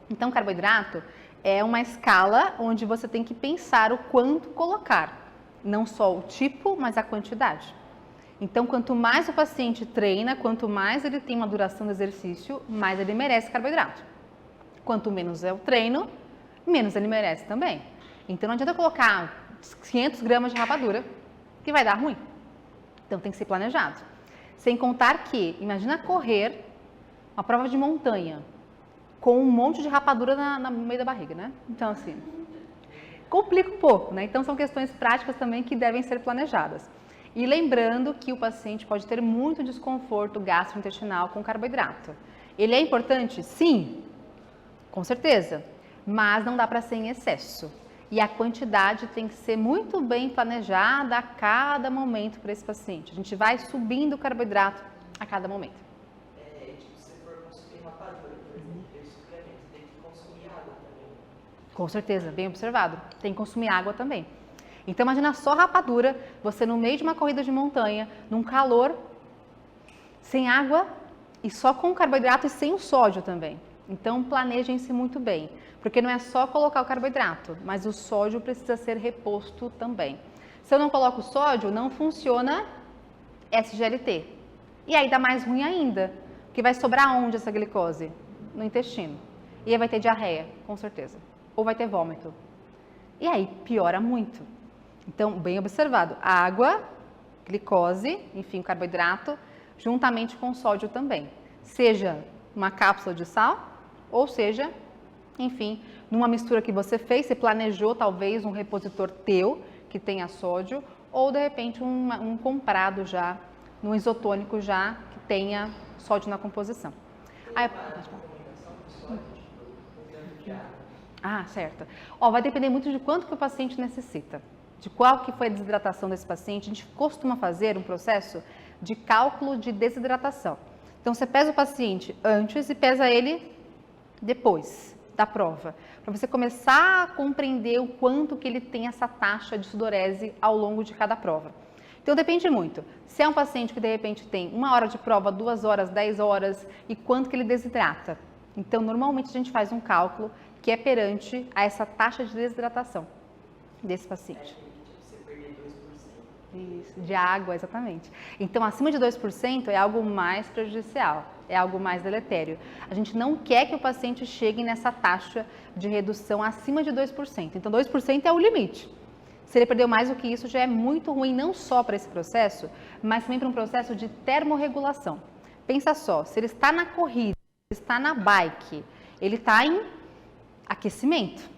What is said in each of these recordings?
Então, carboidrato é uma escala onde você tem que pensar o quanto colocar, não só o tipo, mas a quantidade. Então, quanto mais o paciente treina, quanto mais ele tem uma duração do exercício, mais ele merece carboidrato. Quanto menos é o treino, menos ele merece também. Então, não adianta colocar 500 gramas de rapadura, que vai dar ruim. Então, tem que ser planejado. Sem contar que, imagina correr uma prova de montanha com um monte de rapadura no meio da barriga, né? Então, assim, complica um pouco, né? Então, são questões práticas também que devem ser planejadas. E lembrando que o paciente pode ter muito desconforto gastrointestinal com carboidrato. Ele é importante? Sim, com certeza, mas não dá para ser em excesso. E a quantidade tem que ser muito bem planejada a cada momento para esse paciente. A gente vai subindo o carboidrato a cada momento. Se for consumir rapadura, por exemplo, aquele suplemento, tem que consumir água também. Com certeza, bem observado. Tem que consumir água também. Então, imagina só rapadura, você no meio de uma corrida de montanha, num calor, sem água e só com carboidrato e sem o sódio também. Então, planejem-se muito bem, porque não é só colocar o carboidrato, mas o sódio precisa ser reposto também. Se eu não coloco sódio, não funciona SGLT. E aí dá mais ruim ainda, porque vai sobrar onde essa glicose? No intestino. E aí vai ter diarreia, com certeza. Ou vai ter vômito. E aí piora muito. Então, bem observado, água, glicose, enfim, carboidrato, juntamente com sódio também. Seja uma cápsula de sal, ou seja, enfim, numa mistura que você fez, você planejou talvez um repositor teu que tenha sódio, ou de repente um comprado já, num isotônico já que tenha sódio na composição. Certo. Vai depender muito de quanto que o paciente necessita. De qual que foi a desidratação desse paciente, a gente costuma fazer um processo de cálculo de desidratação. Então, você pesa o paciente antes e pesa ele depois da prova, para você começar a compreender o quanto que ele tem essa taxa de sudorese ao longo de cada prova. Então, depende muito. Se é um paciente que, de repente, tem 1 hora de prova, 2 horas, 10 horas, e quanto que ele desidrata. Então, normalmente, a gente faz um cálculo que é perante a essa taxa de desidratação desse paciente. Isso, de água, exatamente. Então, acima de 2% é algo mais prejudicial, é algo mais deletério. A gente não quer que o paciente chegue nessa taxa de redução acima de 2%. Então, 2% é o limite. Se ele perdeu mais do que isso, já é muito ruim, não só para esse processo, mas também para um processo de termorregulação. Pensa só, se ele está na corrida, está na bike, ele está em aquecimento.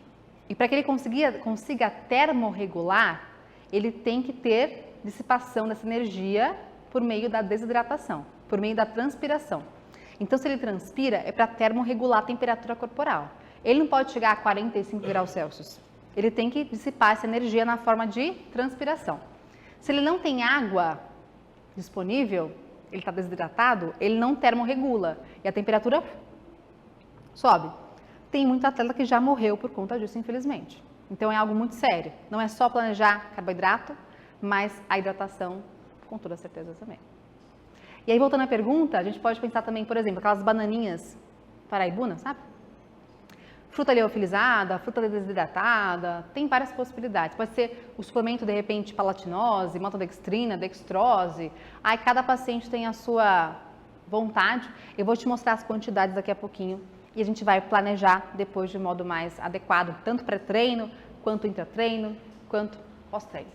E para que ele consiga termorregular, ele tem que ter dissipação dessa energia por meio da desidratação, por meio da transpiração. Então, se ele transpira, é para termorregular a temperatura corporal. Ele não pode chegar a 45 graus Celsius. Ele tem que dissipar essa energia na forma de transpiração. Se ele não tem água disponível, ele está desidratado, ele não termorregula e a temperatura sobe. Tem muito atleta que já morreu por conta disso, infelizmente. Então, é algo muito sério. Não é só planejar carboidrato, mas a hidratação, com toda certeza também. E aí, voltando à pergunta, a gente pode pensar também, por exemplo, aquelas bananinhas paraibunas, sabe? Fruta liofilizada, fruta desidratada, tem várias possibilidades. Pode ser o suplemento, de repente, palatinose, maltodextrina, dextrose. Aí, cada paciente tem a sua vontade. Eu vou te mostrar as quantidades daqui a pouquinho e a gente vai planejar depois de modo mais adequado, tanto pré-treino, quanto intratreino, quanto pós-treino.